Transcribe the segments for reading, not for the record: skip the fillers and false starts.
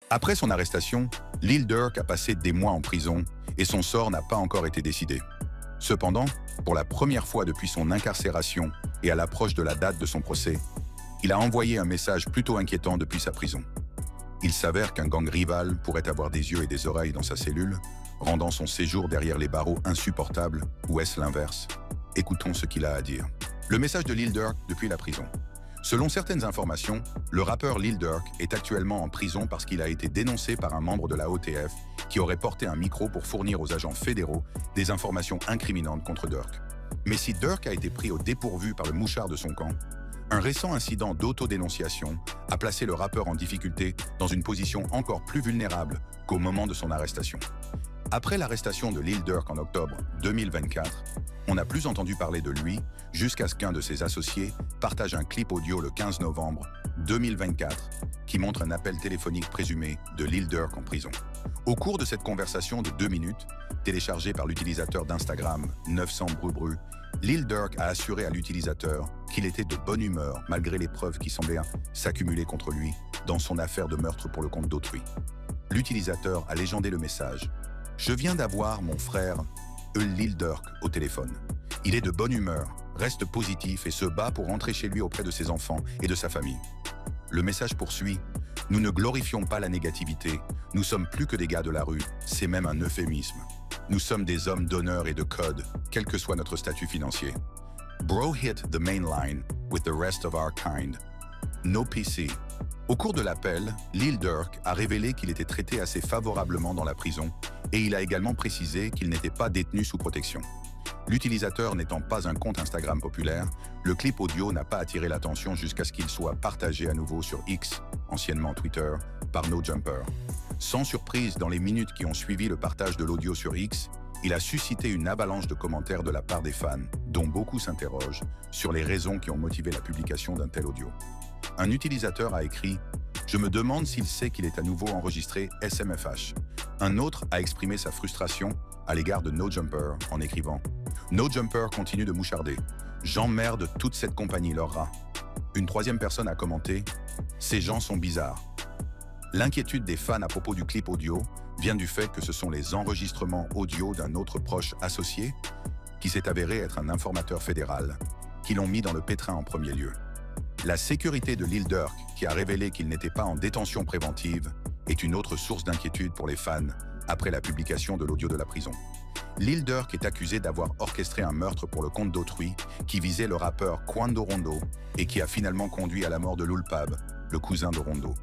Après son arrestation, Lil Durk a passé des mois en prison et son sort n'a pas encore été décidé. Cependant, pour la première fois depuis son incarcération et à l'approche de la date de son procès, il a envoyé un message plutôt inquiétant depuis sa prison. Il s'avère qu'un gang rival pourrait avoir des yeux et des oreilles dans sa cellule, rendant son séjour derrière les barreaux insupportable, ou est-ce l'inverse? Écoutons ce qu'il a à dire. Le message de Lil Durk depuis la prison. Selon certaines informations, le rappeur Lil Durk est actuellement en prison parce qu'il a été dénoncé par un membre de la OTF qui aurait porté un micro pour fournir aux agents fédéraux des informations incriminantes contre Durk. Mais si Durk a été pris au dépourvu par le mouchard de son camp, un récent incident d'autodénonciation a placé le rappeur en difficulté dans une position encore plus vulnérable qu'au moment de son arrestation. Après l'arrestation de Lil Durk en octobre 2024, on n'a plus entendu parler de lui jusqu'à ce qu'un de ses associés partage un clip audio le 15 novembre 2024 qui montre un appel téléphonique présumé de Lil Durk en prison. Au cours de cette conversation de 2 minutes, téléchargée par l'utilisateur d'Instagram 900brubru, Lil Durk a assuré à l'utilisateur qu'il était de bonne humeur malgré les preuves qui semblaient s'accumuler contre lui dans son affaire de meurtre pour le compte d'autrui. L'utilisateur a légendé le message « Je viens d'avoir mon frère Lil Durk au téléphone. Il est de bonne humeur, reste positif et se bat pour rentrer chez lui auprès de ses enfants et de sa famille. » Le message poursuit « Nous ne glorifions pas la négativité, nous sommes plus que des gars de la rue, c'est même un euphémisme. Nous sommes des hommes d'honneur et de code, quel que soit notre statut financier. Bro hit the main line with the rest of our kind. No PC. » Au cours de l'appel, Lil Durk a révélé qu'il était traité assez favorablement dans la prison et il a également précisé qu'il n'était pas détenu sous protection. L'utilisateur n'étant pas un compte Instagram populaire, le clip audio n'a pas attiré l'attention jusqu'à ce qu'il soit partagé à nouveau sur X, anciennement Twitter, par NoJumper. Sans surprise, dans les minutes qui ont suivi le partage de l'audio sur X, il a suscité une avalanche de commentaires de la part des fans, dont beaucoup s'interrogent sur les raisons qui ont motivé la publication d'un tel audio. Un utilisateur a écrit « Je me demande s'il sait qu'il est à nouveau enregistré SMFH ». Un autre a exprimé sa frustration à l'égard de NoJumper en écrivant « NoJumper continue de moucharder. J'emmerde toute cette compagnie, leur rat. » Une troisième personne a commenté « Ces gens sont bizarres. » L'inquiétude des fans à propos du clip audio vient du fait que ce sont les enregistrements audio d'un autre proche associé, qui s'est avéré être un informateur fédéral, qui l'ont mis dans le pétrin en premier lieu. La sécurité de Lil Durk, qui a révélé qu'il n'était pas en détention préventive, est une autre source d'inquiétude pour les fans après la publication de l'audio de la prison. Lil Durk est accusé d'avoir orchestré un meurtre pour le compte d'autrui qui visait le rappeur Quando Rondo et qui a finalement conduit à la mort de Lul Pab, le cousin de Rondo.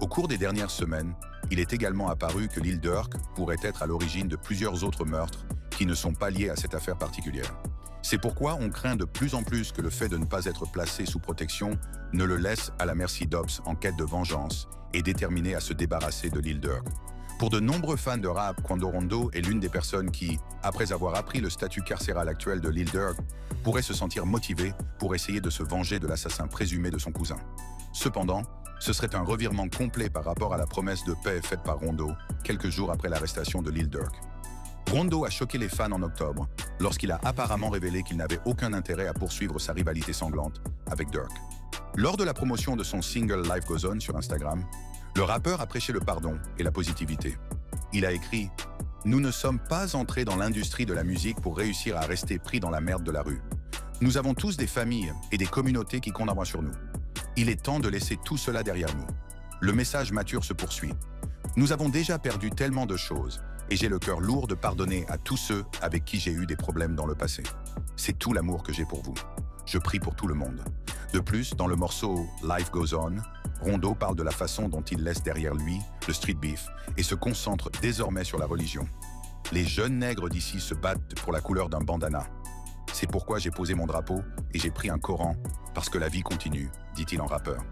Au cours des dernières semaines, il est également apparu que Lil Durk pourrait être à l'origine de plusieurs autres meurtres qui ne sont pas liés à cette affaire particulière. C'est pourquoi on craint de plus en plus que le fait de ne pas être placé sous protection ne le laisse à la merci d'Ops en quête de vengeance et déterminé à se débarrasser de Lil Durk. Pour de nombreux fans de rap, Quando Rondo est l'une des personnes qui, après avoir appris le statut carcéral actuel de Lil Durk, pourrait se sentir motivé pour essayer de se venger de l'assassin présumé de son cousin. Cependant, ce serait un revirement complet par rapport à la promesse de paix faite par Rondo quelques jours après l'arrestation de Lil Durk. Rondo a choqué les fans en octobre lorsqu'il a apparemment révélé qu'il n'avait aucun intérêt à poursuivre sa rivalité sanglante avec Durk. Lors de la promotion de son single Life Goes On sur Instagram, le rappeur a prêché le pardon et la positivité. Il a écrit « Nous ne sommes pas entrés dans l'industrie de la musique pour réussir à rester pris dans la merde de la rue. Nous avons tous des familles et des communautés qui comptent en sur nous. Il est temps de laisser tout cela derrière nous. » Le message mature se poursuit. « Nous avons déjà perdu tellement de choses et j'ai le cœur lourd de pardonner à tous ceux avec qui j'ai eu des problèmes dans le passé. C'est tout l'amour que j'ai pour vous. Je prie pour tout le monde. » De plus, dans le morceau Life Goes On, Rondo parle de la façon dont il laisse derrière lui le street beef et se concentre désormais sur la religion. Les jeunes nègres d'ici se battent pour la couleur d'un bandana. C'est pourquoi j'ai posé mon drapeau et j'ai pris un Coran, parce que la vie continue, dit-il en rappeur.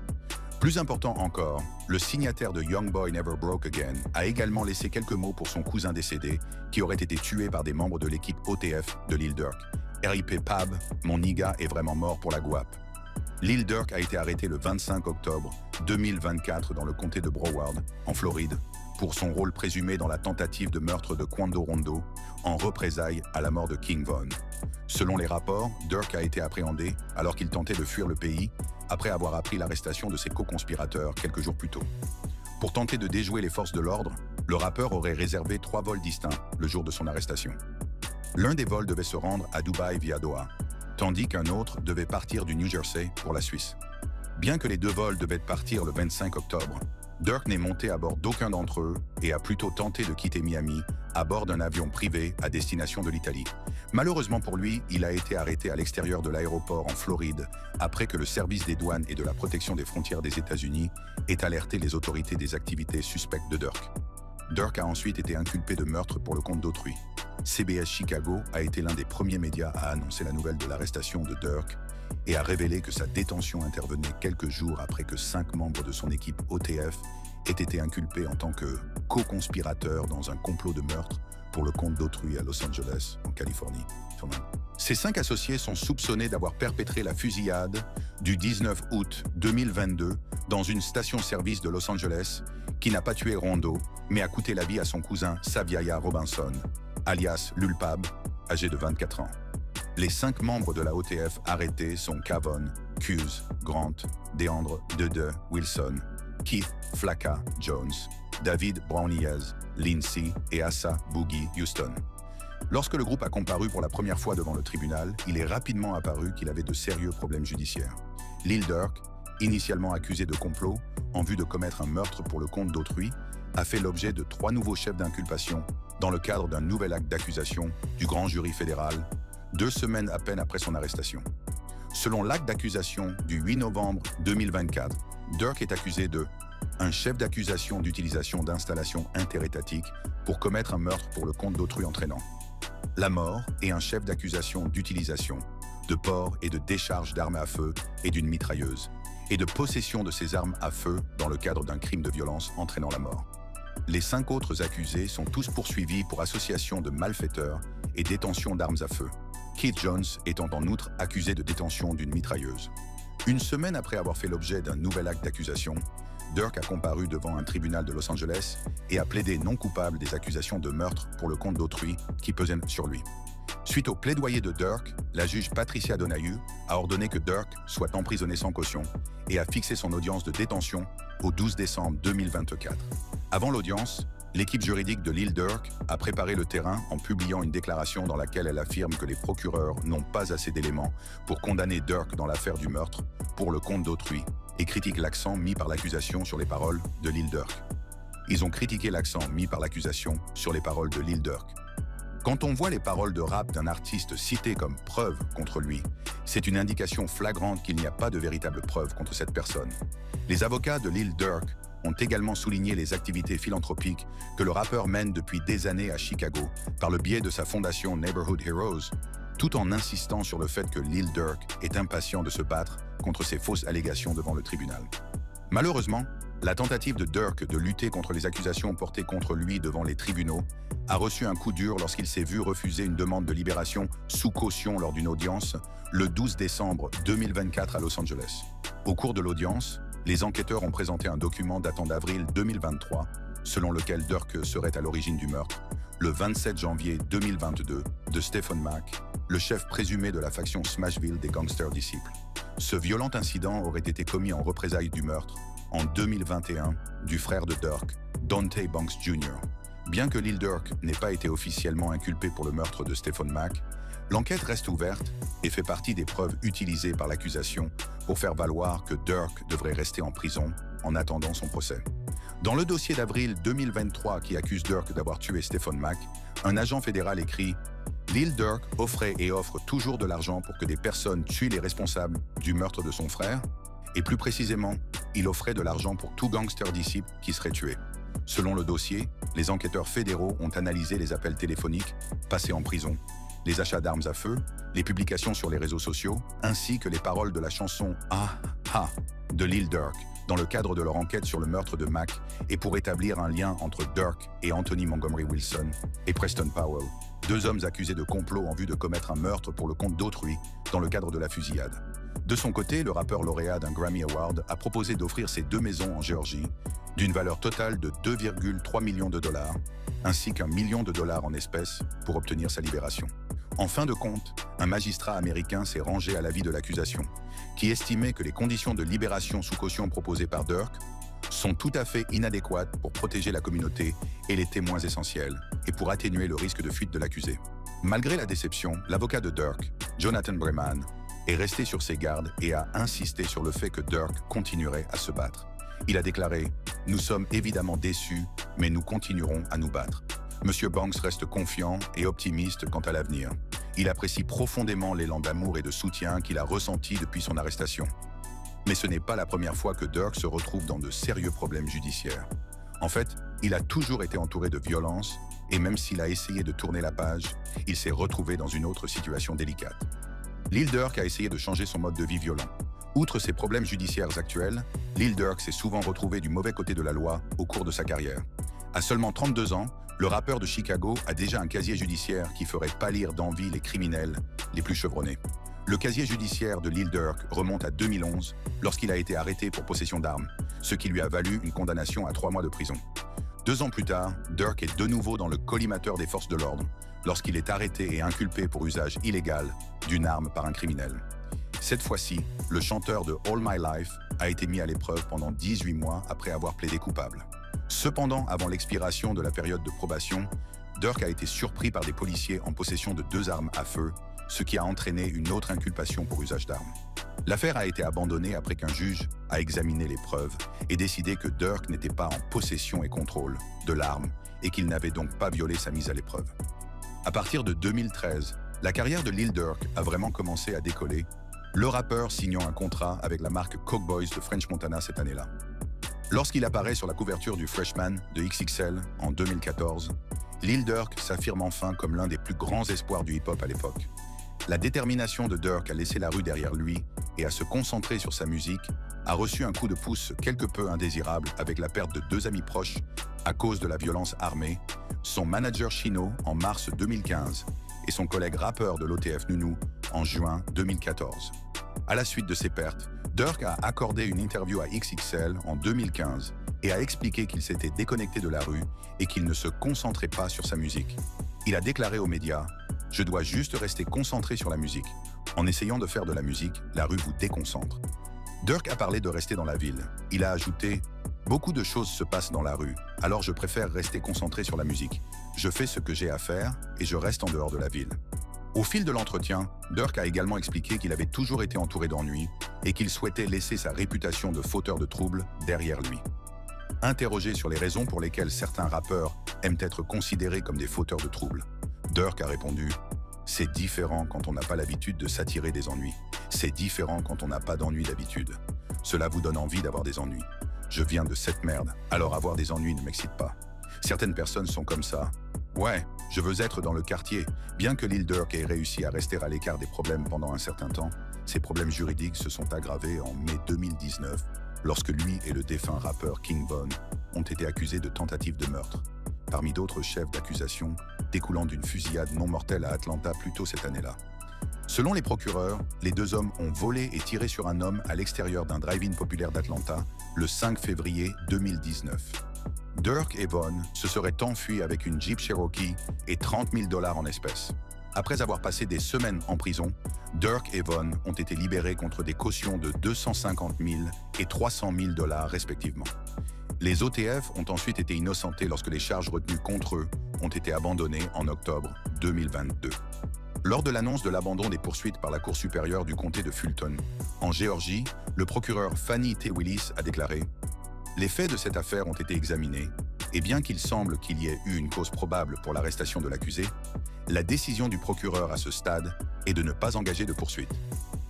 Plus important encore, le signataire de Young Boy Never Broke Again a également laissé quelques mots pour son cousin décédé qui aurait été tué par des membres de l'équipe OTF de Lil Durk. RIP Pab, mon nigga est vraiment mort pour la guap. Lil Durk a été arrêté le 25 octobre 2024 dans le comté de Broward, en Floride, pour son rôle présumé dans la tentative de meurtre de Quando Rondo en représailles à la mort de King Von. Selon les rapports, Durk a été appréhendé alors qu'il tentait de fuir le pays après avoir appris l'arrestation de ses co-conspirateurs quelques jours plus tôt. Pour tenter de déjouer les forces de l'ordre, le rappeur aurait réservé 3 vols distincts le jour de son arrestation. L'un des vols devait se rendre à Dubaï via Doha, tandis qu'un autre devait partir du New Jersey pour la Suisse. Bien que les 2 vols devaient partir le 25 octobre, Durk n'est monté à bord d'aucun d'entre eux et a plutôt tenté de quitter Miami à bord d'un avion privé à destination de l'Italie. Malheureusement pour lui, il a été arrêté à l'extérieur de l'aéroport en Floride après que le service des douanes et de la protection des frontières des États-Unis ait alerté les autorités des activités suspectes de Durk. Durk a ensuite été inculpé de meurtre pour le compte d'autrui. CBS Chicago a été l'un des premiers médias à annoncer la nouvelle de l'arrestation de Durk et a révélé que sa détention intervenait quelques jours après que 5 membres de son équipe OTF aient été inculpés en tant que co-conspirateurs dans un complot de meurtre pour le compte d'autrui à Los Angeles, en Californie. Ces 5 associés sont soupçonnés d'avoir perpétré la fusillade du 19 août 2022 dans une station-service de Los Angeles qui n'a pas tué Rondo, mais a coûté la vie à son cousin Saviaya Robinson, alias Lulpab, âgé de 24 ans. Les 5 membres de la OTF arrêtés sont Kavon, Cuse, Grant, Deandre Dede Wilson, Keith Flacca Jones, David Brownilles, Lindsay et Asa Boogie Houston. Lorsque le groupe a comparu pour la première fois devant le tribunal, il est rapidement apparu qu'il avait de sérieux problèmes judiciaires. Lil Durk, initialement accusé de complot en vue de commettre un meurtre pour le compte d'autrui, a fait l'objet de 3 nouveaux chefs d'inculpation dans le cadre d'un nouvel acte d'accusation du grand jury fédéral, 2 semaines à peine après son arrestation. Selon l'acte d'accusation du 8 novembre 2024, Durk est accusé de un chef d'accusation d'utilisation d'installations interétatiques pour commettre un meurtre pour le compte d'autrui entraînant la mort et un chef d'accusation d'utilisation de port et de décharge d'armes à feu et d'une mitrailleuse et de possession de ces armes à feu dans le cadre d'un crime de violence entraînant la mort. Les 5 autres accusés sont tous poursuivis pour association de malfaiteurs et détention d'armes à feu, Keith Jones étant en outre accusé de détention d'une mitrailleuse. Une semaine après avoir fait l'objet d'un nouvel acte d'accusation, Durk a comparu devant un tribunal de Los Angeles et a plaidé non coupable des accusations de meurtre pour le compte d'autrui qui pesaient sur lui. Suite au plaidoyer de Durk, la juge Patricia Donahue a ordonné que Durk soit emprisonné sans caution et a fixé son audience de détention au 12 décembre 2024. Avant l'audience, l'équipe juridique de Lil Durk a préparé le terrain en publiant une déclaration dans laquelle elle affirme que les procureurs n'ont pas assez d'éléments pour condamner Durk dans l'affaire du meurtre pour le compte d'autrui et critique l'accent mis par l'accusation sur les paroles de Lil Durk. Ils ont critiqué l'accent mis par l'accusation sur les paroles de Lil Durk. Quand on voit les paroles de rap d'un artiste citées comme preuve contre lui, c'est une indication flagrante qu'il n'y a pas de véritable preuve contre cette personne. Les avocats de Lil Durk ont également souligné les activités philanthropiques que le rappeur mène depuis des années à Chicago par le biais de sa fondation Neighborhood Heroes, tout en insistant sur le fait que Lil Durk est impatient de se battre contre ces fausses allégations devant le tribunal. Malheureusement, la tentative de Durk de lutter contre les accusations portées contre lui devant les tribunaux a reçu un coup dur lorsqu'il s'est vu refuser une demande de libération sous caution lors d'une audience le 12 décembre 2024 à Los Angeles. Au cours de l'audience, les enquêteurs ont présenté un document datant d'avril 2023, selon lequel Durk serait à l'origine du meurtre, le 27 janvier 2022, de Stephen Mack, le chef présumé de la faction Smashville des Gangster Disciples. Ce violent incident aurait été commis en représailles du meurtre, en 2021, du frère de Durk, Dante Banks Jr. Bien que Lil Durk n'ait pas été officiellement inculpé pour le meurtre de Stephen Mack, l'enquête reste ouverte et fait partie des preuves utilisées par l'accusation pour faire valoir que Durk devrait rester en prison en attendant son procès. Dans le dossier d'avril 2023 qui accuse Durk d'avoir tué Stephen Mack, un agent fédéral écrit « Lil Durk offrait et offre toujours de l'argent pour que des personnes tuent les responsables du meurtre de son frère, et plus précisément, il offrait de l'argent pour tout gangster disciple qui serait tué. » Selon le dossier, les enquêteurs fédéraux ont analysé les appels téléphoniques passés en prison, les achats d'armes à feu, les publications sur les réseaux sociaux, ainsi que les paroles de la chanson « Ah Ah » de Lil Durk, dans le cadre de leur enquête sur le meurtre de Mack et pour établir un lien entre Durk et Anthony Montgomery Wilson et Preston Powell, 2 hommes accusés de complot en vue de commettre un meurtre pour le compte d'autrui dans le cadre de la fusillade. De son côté, le rappeur lauréat d'un Grammy Award a proposé d'offrir ses 2 maisons en Géorgie, d'une valeur totale de 2,3 millions de dollars, ainsi qu'1 million de dollars en espèces pour obtenir sa libération. En fin de compte, un magistrat américain s'est rangé à l'avis de l'accusation, qui estimait que les conditions de libération sous caution proposées par Durk sont tout à fait inadéquates pour protéger la communauté et les témoins essentiels, et pour atténuer le risque de fuite de l'accusé. Malgré la déception, l'avocat de Durk, Jonathan Brayman, est resté sur ses gardes et a insisté sur le fait que Durk continuerait à se battre. Il a déclaré « Nous sommes évidemment déçus, mais nous continuerons à nous battre. » Monsieur Banks reste confiant et optimiste quant à l'avenir. Il apprécie profondément l'élan d'amour et de soutien qu'il a ressenti depuis son arrestation. Mais ce n'est pas la première fois que Durk se retrouve dans de sérieux problèmes judiciaires. En fait, il a toujours été entouré de violence, et même s'il a essayé de tourner la page, il s'est retrouvé dans une autre situation délicate. Lil Durk a essayé de changer son mode de vie violent. Outre ses problèmes judiciaires actuels, Lil Durk s'est souvent retrouvé du mauvais côté de la loi au cours de sa carrière. À seulement 32 ans, le rappeur de Chicago a déjà un casier judiciaire qui ferait pâlir d'envie les criminels les plus chevronnés. Le casier judiciaire de Lil Durk remonte à 2011, lorsqu'il a été arrêté pour possession d'armes, ce qui lui a valu une condamnation à 3 mois de prison. 2 ans plus tard, Durk est de nouveau dans le collimateur des forces de l'ordre, lorsqu'il est arrêté et inculpé pour usage illégal d'une arme par un criminel. Cette fois-ci, le chanteur de All My Life a été mis à l'épreuve pendant 18 mois après avoir plaidé coupable. Cependant, avant l'expiration de la période de probation, Durk a été surpris par des policiers en possession de 2 armes à feu, ce qui a entraîné une autre inculpation pour usage d'armes. L'affaire a été abandonnée après qu'un juge a examiné les preuves et décidé que Durk n'était pas en possession et contrôle de l'arme et qu'il n'avait donc pas violé sa mise à l'épreuve. À partir de 2013, la carrière de Lil Durk a vraiment commencé à décoller, le rappeur signant un contrat avec la marque Coke Boys de French Montana cette année-là. Lorsqu'il apparaît sur la couverture du Freshman de XXL en 2014, Lil Durk s'affirme enfin comme l'un des plus grands espoirs du hip-hop à l'époque. La détermination de Durk à laisser la rue derrière lui et à se concentrer sur sa musique a reçu un coup de pouce quelque peu indésirable avec la perte de 2 amis proches à cause de la violence armée, son manager Chino en mars 2015 et son collègue rappeur de l'OTF Nounou en juin 2014. À la suite de ces pertes, Durk a accordé une interview à XXL en 2015 et a expliqué qu'il s'était déconnecté de la rue et qu'il ne se concentrait pas sur sa musique. Il a déclaré aux médias « Je dois juste rester concentré sur la musique. En essayant de faire de la musique, la rue vous déconcentre. » Durk a parlé de rester dans la ville. Il a ajouté « Beaucoup de choses se passent dans la rue, alors je préfère rester concentré sur la musique. Je fais ce que j'ai à faire et je reste en dehors de la ville. » Au fil de l'entretien, Durk a également expliqué qu'il avait toujours été entouré d'ennuis et qu'il souhaitait laisser sa réputation de fauteur de troubles derrière lui. Interrogé sur les raisons pour lesquelles certains rappeurs aiment être considérés comme des fauteurs de troubles, Durk a répondu « C'est différent quand on n'a pas l'habitude de s'attirer des ennuis. C'est différent quand on n'a pas d'ennuis d'habitude. Cela vous donne envie d'avoir des ennuis. Je viens de cette merde, alors avoir des ennuis ne m'excite pas. Certaines personnes sont comme ça. Ouais, je veux être dans le quartier. » Bien que Lil Durk ait réussi à rester à l'écart des problèmes pendant un certain temps, ses problèmes juridiques se sont aggravés en mai 2019 lorsque lui et le défunt rappeur King Von ont été accusés de tentative de meurtre, parmi d'autres chefs d'accusation découlant d'une fusillade non mortelle à Atlanta plus tôt cette année-là. Selon les procureurs, les 2 hommes ont volé et tiré sur un homme à l'extérieur d'un drive-in populaire d'Atlanta le 5 février 2019. Durk et Von se seraient enfuis avec une Jeep Cherokee et $30 000 en espèces. Après avoir passé des semaines en prison, Durk et Von ont été libérés contre des cautions de $250 000 et $300 000 respectivement. Les OTF ont ensuite été innocentés lorsque les charges retenues contre eux ont été abandonnées en octobre 2022. Lors de l'annonce de l'abandon des poursuites par la Cour supérieure du comté de Fulton, en Géorgie, le procureur Fannie T. Willis a déclaré « Les faits de cette affaire ont été examinés, et bien qu'il semble qu'il y ait eu une cause probable pour l'arrestation de l'accusé, la décision du procureur à ce stade est de ne pas engager de poursuite. »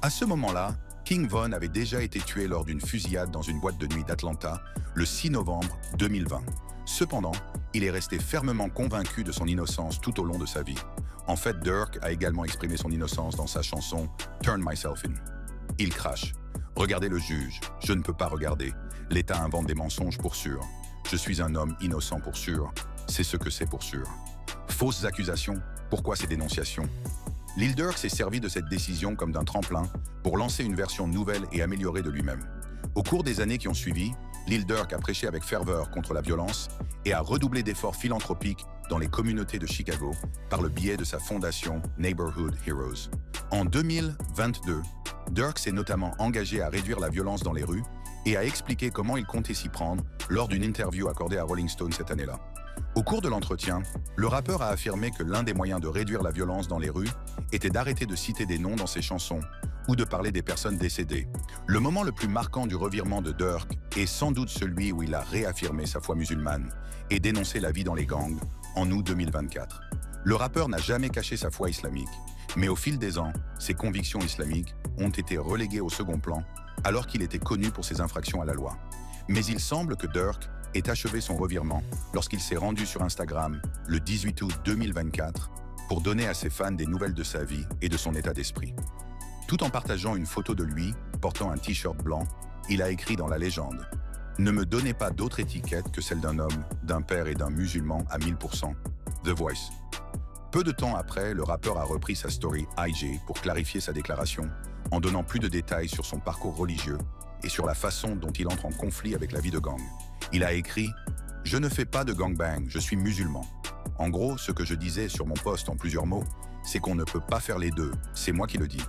À ce moment-là, King Von avait déjà été tué lors d'une fusillade dans une boîte de nuit d'Atlanta le 6 novembre 2020. Cependant, il est resté fermement convaincu de son innocence tout au long de sa vie. En fait, Durk a également exprimé son innocence dans sa chanson « Turn Myself In ». Il crache « Regardez le juge, je ne peux pas regarder. L'État invente des mensonges pour sûr. Je suis un homme innocent pour sûr. C'est ce que c'est pour sûr. » Fausses accusations, pourquoi ces dénonciations? Lil Durk s'est servi de cette décision comme d'un tremplin pour lancer une version nouvelle et améliorée de lui-même. Au cours des années qui ont suivi, Lil Durk a prêché avec ferveur contre la violence et a redoublé d'efforts philanthropiques dans les communautés de Chicago par le biais de sa fondation Neighborhood Heroes. En 2022, Durk s'est notamment engagé à réduire la violence dans les rues et a expliqué comment il comptait s'y prendre lors d'une interview accordée à Rolling Stone cette année-là. Au cours de l'entretien, le rappeur a affirmé que l'un des moyens de réduire la violence dans les rues était d'arrêter de citer des noms dans ses chansons ou de parler des personnes décédées. Le moment le plus marquant du revirement de Durk est sans doute celui où il a réaffirmé sa foi musulmane et dénoncé la vie dans les gangs en août 2024. Le rappeur n'a jamais caché sa foi islamique, mais au fil des ans, ses convictions islamiques ont été reléguées au second plan alors qu'il était connu pour ses infractions à la loi. Mais il semble que Durk ait achevé son revirement lorsqu'il s'est rendu sur Instagram le 18 août 2024 pour donner à ses fans des nouvelles de sa vie et de son état d'esprit. Tout en partageant une photo de lui portant un t-shirt blanc, il a écrit dans la légende « Ne me donnez pas d'autre étiquette que celle d'un homme, d'un père et d'un musulman à 1000%. The Voice ». Peu de temps après, le rappeur a repris sa story IG pour clarifier sa déclaration en donnant plus de détails sur son parcours religieux et sur la façon dont il entre en conflit avec la vie de gang. Il a écrit « Je ne fais pas de gangbang, je suis musulman ». En gros, ce que je disais sur mon post en plusieurs mots, c'est qu'on ne peut pas faire les deux, c'est moi qui le dis.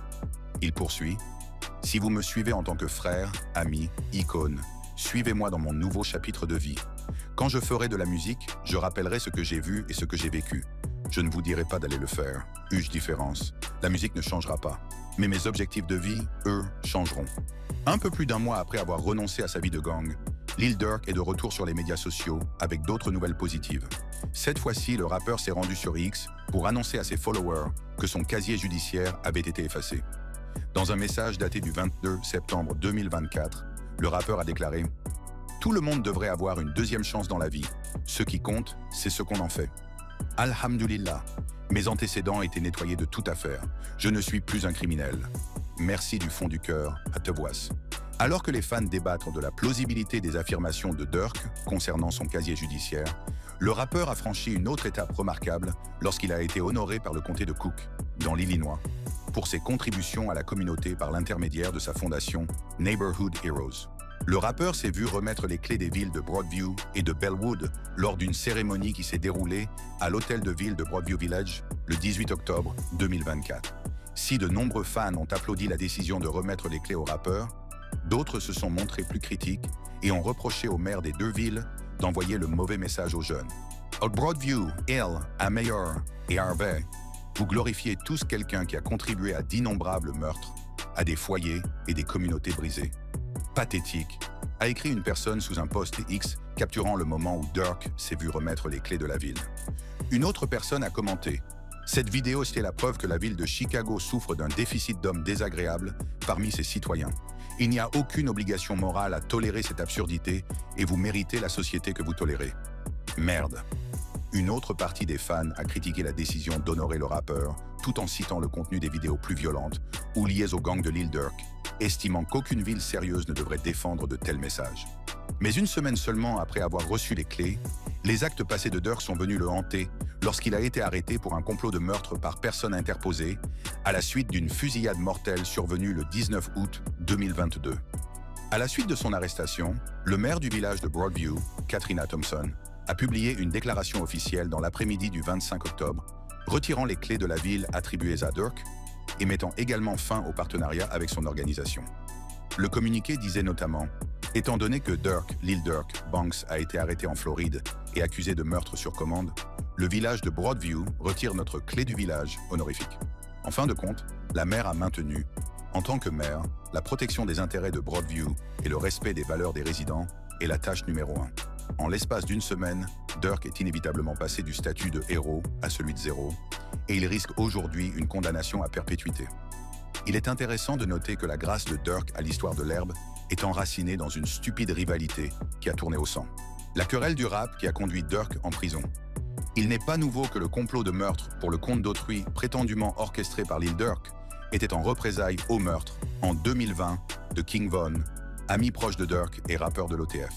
Il poursuit « Si vous me suivez en tant que frère, ami, icône, suivez-moi dans mon nouveau chapitre de vie. Quand je ferai de la musique, je rappellerai ce que j'ai vu et ce que j'ai vécu. Je ne vous dirai pas d'aller le faire. Huge différence. La musique ne changera pas. Mais mes objectifs de vie, eux, changeront. » Un peu plus d'un mois après avoir renoncé à sa vie de gang, Lil Durk est de retour sur les médias sociaux avec d'autres nouvelles positives. Cette fois-ci, le rappeur s'est rendu sur X pour annoncer à ses followers que son casier judiciaire avait été effacé. Dans un message daté du 22 septembre 2024, le rappeur a déclaré « Tout le monde devrait avoir une deuxième chance dans la vie. Ce qui compte, c'est ce qu'on en fait. Alhamdulillah, mes antécédents étaient nettoyés de toute affaire. Je ne suis plus un criminel. Merci du fond du cœur à te voici. » Alors que les fans débattent de la plausibilité des affirmations de Durk concernant son casier judiciaire, le rappeur a franchi une autre étape remarquable lorsqu'il a été honoré par le comté de Cook, dans l'Illinois, pour ses contributions à la communauté par l'intermédiaire de sa fondation Neighborhood Heroes. Le rappeur s'est vu remettre les clés des villes de Broadview et de Bellwood lors d'une cérémonie qui s'est déroulée à l'hôtel de ville de Broadview Village le 18 octobre 2024. Si de nombreux fans ont applaudi la décision de remettre les clés au rappeur, d'autres se sont montrés plus critiques et ont reproché au maire des deux villes d'envoyer le mauvais message aux jeunes. À Broadview, Hill, à Mayor et Harvey, vous glorifiez tous quelqu'un qui a contribué à d'innombrables meurtres, à des foyers et des communautés brisées. Pathétique, a écrit une personne sous un post X capturant le moment où Durk s'est vu remettre les clés de la ville. Une autre personne a commenté « Cette vidéo, c'est la preuve que la ville de Chicago souffre d'un déficit d'hommes désagréables parmi ses citoyens. Il n'y a aucune obligation morale à tolérer cette absurdité et vous méritez la société que vous tolérez. Merde. » Une autre partie des fans a critiqué la décision d'honorer le rappeur tout en citant le contenu des vidéos plus violentes ou liées au gang de Lil Durk, estimant qu'aucune ville sérieuse ne devrait défendre de tels messages. Mais une semaine seulement après avoir reçu les clés, les actes passés de Durk sont venus le hanter lorsqu'il a été arrêté pour un complot de meurtre par personne interposée à la suite d'une fusillade mortelle survenue le 19 août 2022. À la suite de son arrestation, le maire du village de Broadview, Katrina Thompson, a publié une déclaration officielle dans l'après-midi du 25 octobre, retirant les clés de la ville attribuées à Durk et mettant également fin au partenariat avec son organisation. Le communiqué disait notamment « Étant donné que Lil Durk Banks a été arrêté en Floride et accusé de meurtre sur commande, le village de Broadview retire notre clé du village honorifique. » En fin de compte, la maire a maintenu, en tant que maire, la protection des intérêts de Broadview et le respect des valeurs des résidents est la tâche numéro 1. En l'espace d'une semaine, Durk est inévitablement passé du statut de héros à celui de zéro, et il risque aujourd'hui une condamnation à perpétuité. Il est intéressant de noter que la grâce de Durk à l'histoire de l'herbe est enracinée dans une stupide rivalité qui a tourné au sang. La querelle du rap qui a conduit Durk en prison. Il n'est pas nouveau que le complot de meurtre pour le compte d'autrui prétendument orchestré par Lil Durk était en représailles au meurtre, en 2020, de King Von, ami proche de Durk et rappeur de l'OTF.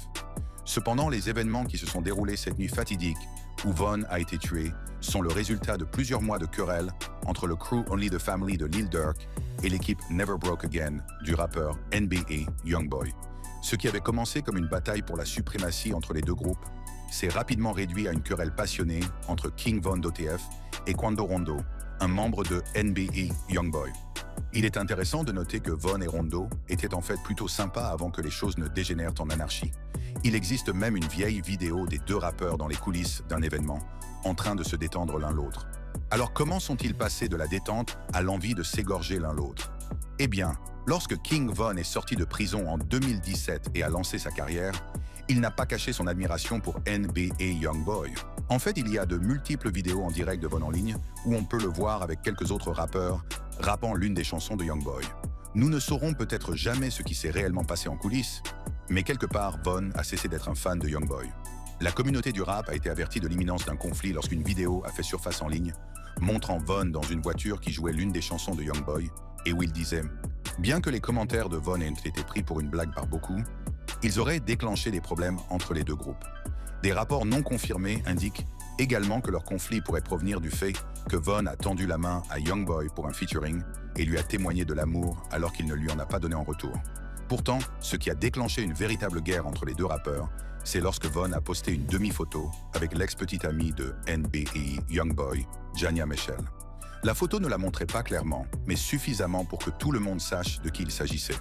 Cependant, les événements qui se sont déroulés cette nuit fatidique, où Von a été tué, sont le résultat de plusieurs mois de querelles entre le crew Only the Family de Lil Durk et l'équipe Never Broke Again du rappeur NBA Youngboy. Ce qui avait commencé comme une bataille pour la suprématie entre les deux groupes s'est rapidement réduit à une querelle passionnée entre King Von d'OTF et Quando Rondo, un membre de NBA Youngboy. Il est intéressant de noter que Von et Rondo étaient en fait plutôt sympas avant que les choses ne dégénèrent en anarchie. Il existe même une vieille vidéo des deux rappeurs dans les coulisses d'un événement, en train de se détendre l'un l'autre. Alors comment sont-ils passés de la détente à l'envie de s'égorger l'un l'autre? Eh bien, lorsque King Von est sorti de prison en 2017 et a lancé sa carrière, il n'a pas caché son admiration pour NBA Youngboy. En fait, il y a de multiples vidéos en direct de Von en ligne où on peut le voir avec quelques autres rappeurs rappant l'une des chansons de Youngboy. Nous ne saurons peut-être jamais ce qui s'est réellement passé en coulisses, mais quelque part, Von a cessé d'être un fan de Youngboy. La communauté du rap a été avertie de l'imminence d'un conflit lorsqu'une vidéo a fait surface en ligne, montrant Von dans une voiture qui jouait l'une des chansons de Youngboy et où il disait « Bien que les commentaires de Von aient été pris pour une blague par beaucoup, ils auraient déclenché des problèmes entre les deux groupes. » Des rapports non confirmés indiquent également que leur conflit pourrait provenir du fait que Von a tendu la main à Youngboy pour un featuring et lui a témoigné de l'amour alors qu'il ne lui en a pas donné en retour. Pourtant, ce qui a déclenché une véritable guerre entre les deux rappeurs, c'est lorsque Von a posté une demi-photo avec l'ex-petite amie de NBA Youngboy, Jania Michel. La photo ne la montrait pas clairement, mais suffisamment pour que tout le monde sache de qui il s'agissait.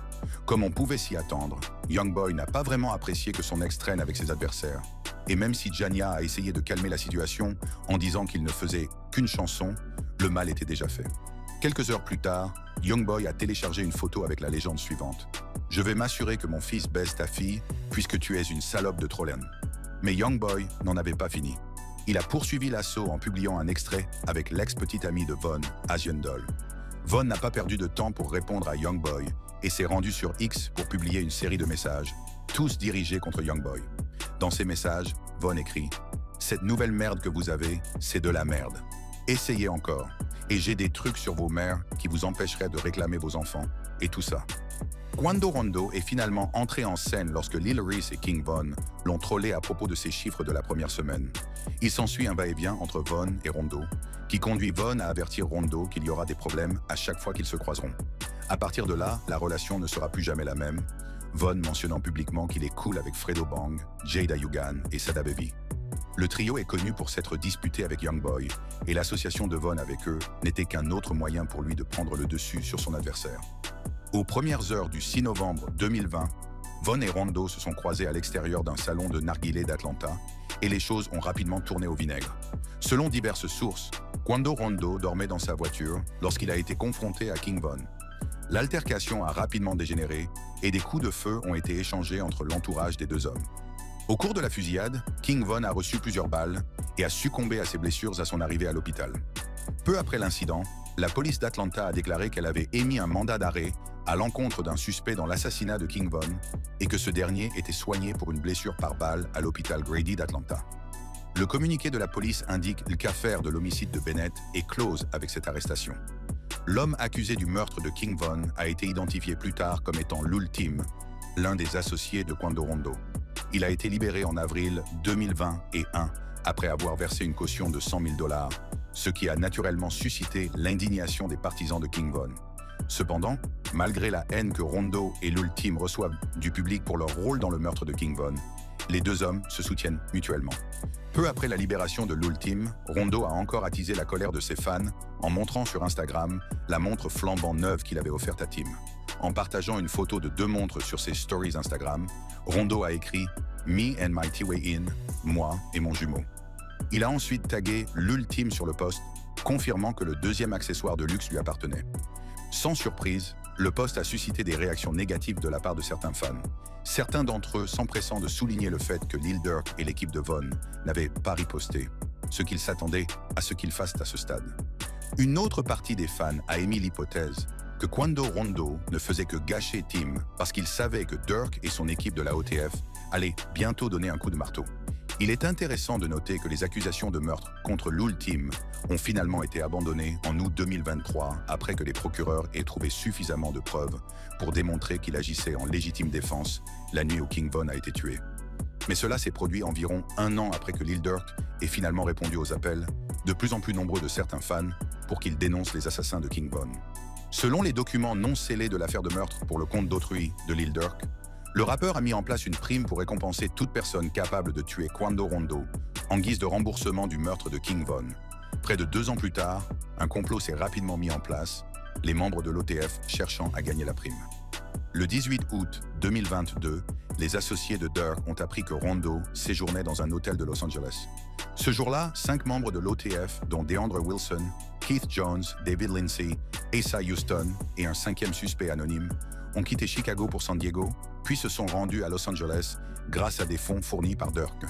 Comme on pouvait s'y attendre, Youngboy n'a pas vraiment apprécié que son ex traîne avec ses adversaires. Et même si Jania a essayé de calmer la situation en disant qu'il ne faisait qu'une chanson, le mal était déjà fait. Quelques heures plus tard, Youngboy a téléchargé une photo avec la légende suivante. « Je vais m'assurer que mon fils baise ta fille, puisque tu es une salope de trollen. » Mais Youngboy n'en avait pas fini. Il a poursuivi l'assaut en publiant un extrait avec l'ex-petite amie de Von, Asian Doll. Von n'a pas perdu de temps pour répondre à Youngboy et s'est rendu sur X pour publier une série de messages, tous dirigés contre Youngboy. Dans ces messages, Von écrit « Cette nouvelle merde que vous avez, c'est de la merde. Essayez encore. Et j'ai des trucs sur vos mères qui vous empêcheraient de réclamer vos enfants. Et tout ça. » Quando Rondo est finalement entré en scène lorsque Lil Reese et King Von l'ont trollé à propos de ses chiffres de la première semaine. Il s'ensuit un va-et-vient entre Von et Rondo, qui conduit Von à avertir Rondo qu'il y aura des problèmes à chaque fois qu'ils se croiseront. À partir de là, la relation ne sera plus jamais la même, Von mentionnant publiquement qu'il est cool avec Fredo Bang, Jada Yugan et Sada Baby. Le trio est connu pour s'être disputé avec Youngboy, et l'association de Von avec eux n'était qu'un autre moyen pour lui de prendre le dessus sur son adversaire. Aux premières heures du 6 novembre 2020, Von et Rondo se sont croisés à l'extérieur d'un salon de narguilé d'Atlanta et les choses ont rapidement tourné au vinaigre. Selon diverses sources, Quando Rondo dormait dans sa voiture lorsqu'il a été confronté à King Von. L'altercation a rapidement dégénéré et des coups de feu ont été échangés entre l'entourage des deux hommes. Au cours de la fusillade, King Von a reçu plusieurs balles et a succombé à ses blessures à son arrivée à l'hôpital. Peu après l'incident, la police d'Atlanta a déclaré qu'elle avait émis un mandat d'arrêt à l'encontre d'un suspect dans l'assassinat de King Von et que ce dernier était soigné pour une blessure par balle à l'hôpital Grady d'Atlanta. Le communiqué de la police indique que l'affaire de l'homicide de Bennett est close avec cette arrestation. L'homme accusé du meurtre de King Von a été identifié plus tard comme étant Lul Tim, l'un des associés de Quando Rondo. Il a été libéré en avril 2021 après avoir versé une caution de $100 000, ce qui a naturellement suscité l'indignation des partisans de King Von. Cependant, malgré la haine que Rondo et Lul Tim reçoivent du public pour leur rôle dans le meurtre de King Von, les deux hommes se soutiennent mutuellement. Peu après la libération de Lul Tim, Rondo a encore attisé la colère de ses fans en montrant sur Instagram la montre flambant neuve qu'il avait offerte à Tim. En partageant une photo de deux montres sur ses stories Instagram, Rondo a écrit « Me and my T-Way in », moi et mon jumeau. Il a ensuite tagué Lul Tim sur le post, confirmant que le deuxième accessoire de luxe lui appartenait. Sans surprise, le post a suscité des réactions négatives de la part de certains fans. Certains d'entre eux s'empressant de souligner le fait que Lil Durk et l'équipe de Von n'avaient pas riposté, ce qu'ils s'attendaient à ce qu'ils fassent à ce stade. Une autre partie des fans a émis l'hypothèse que Quando Rondo ne faisait que gâcher Tim parce qu'il savait que Durk et son équipe de la OTF allaient bientôt donner un coup de marteau. Il est intéressant de noter que les accusations de meurtre contre Lul Tim ont finalement été abandonnées en août 2023 après que les procureurs aient trouvé suffisamment de preuves pour démontrer qu'il agissait en légitime défense la nuit où King Von a été tué. Mais cela s'est produit environ un an après que Lil Durk ait finalement répondu aux appels, de plus en plus nombreux de certains fans, pour qu'il dénonce les assassins de King Von. Selon les documents non scellés de l'affaire de meurtre pour le compte d'autrui de Lil Durk, le rappeur a mis en place une prime pour récompenser toute personne capable de tuer Quando Rondo en guise de remboursement du meurtre de King Von. Près de 2 ans plus tard, un complot s'est rapidement mis en place, les membres de l'OTF cherchant à gagner la prime. Le 18 août 2022, les associés de Dirk ont appris que Rondo séjournait dans un hôtel de Los Angeles. Ce jour-là, 5 membres de l'OTF, dont DeAndre Wilson, Keith Jones, David Lindsay, Asa Houston et un 5e suspect anonyme, ont quitté Chicago pour San Diego, puis se sont rendus à Los Angeles grâce à des fonds fournis par Dirk.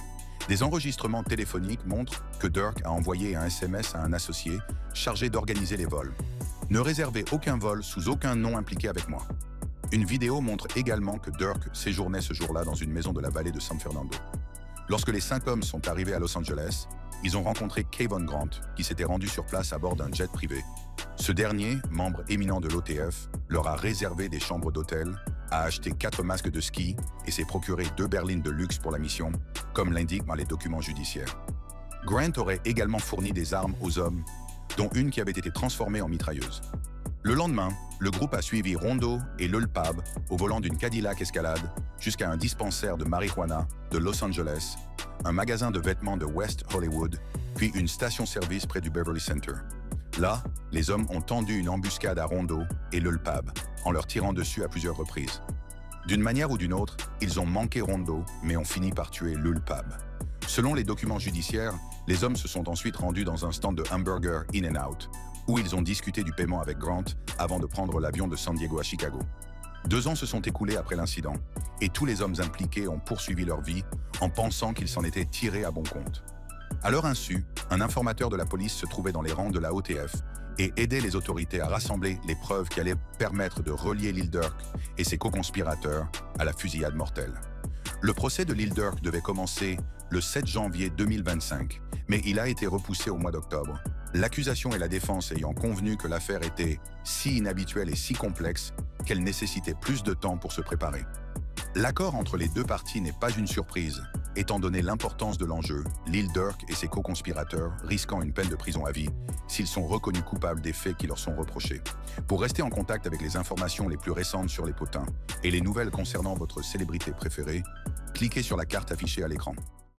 Des enregistrements téléphoniques montrent que Dirk a envoyé un SMS à un associé chargé d'organiser les vols. Ne réservez aucun vol sous aucun nom impliqué avec moi. Une vidéo montre également que Dirk séjournait ce jour-là dans une maison de la vallée de San Fernando. Lorsque les 5 hommes sont arrivés à Los Angeles, ils ont rencontré Kayvon Grant, qui s'était rendu sur place à bord d'un jet privé. Ce dernier, membre éminent de l'OTF, leur a réservé des chambres d'hôtel, a acheté 4 masques de ski et s'est procuré 2 berlines de luxe pour la mission, comme l'indiquent dans les documents judiciaires. Grant aurait également fourni des armes aux hommes, dont une qui avait été transformée en mitrailleuse. Le lendemain, le groupe a suivi Rondo et Lil Pab au volant d'une Cadillac Escalade jusqu'à un dispensaire de marijuana de Los Angeles, un magasin de vêtements de West Hollywood, puis une station-service près du Beverly Center. Là, les hommes ont tendu une embuscade à Rondo et Lil Pab en leur tirant dessus à plusieurs reprises. D'une manière ou d'une autre, ils ont manqué Rondo, mais ont fini par tuer Lil Pab. Selon les documents judiciaires, les hommes se sont ensuite rendus dans un stand de hamburger In-N-Out, où ils ont discuté du paiement avec Grant avant de prendre l'avion de San Diego à Chicago. 2 ans se sont écoulés après l'incident, et tous les hommes impliqués ont poursuivi leur vie en pensant qu'ils s'en étaient tirés à bon compte. À leur insu, un informateur de la police se trouvait dans les rangs de la OTF et aidait les autorités à rassembler les preuves qui allaient permettre de relier Lil Durk et ses co-conspirateurs à la fusillade mortelle. Le procès de Lil Durk devait commencer le 7 janvier 2025, mais il a été repoussé au mois d'octobre, l'accusation et la défense ayant convenu que l'affaire était si inhabituelle et si complexe qu'elle nécessitait plus de temps pour se préparer. L'accord entre les 2 parties n'est pas une surprise, étant donné l'importance de l'enjeu, Lil Durk et ses co-conspirateurs risquant une peine de prison à vie s'ils sont reconnus coupables des faits qui leur sont reprochés. Pour rester en contact avec les informations les plus récentes sur les potins et les nouvelles concernant votre célébrité préférée, cliquez sur la carte affichée à l'écran.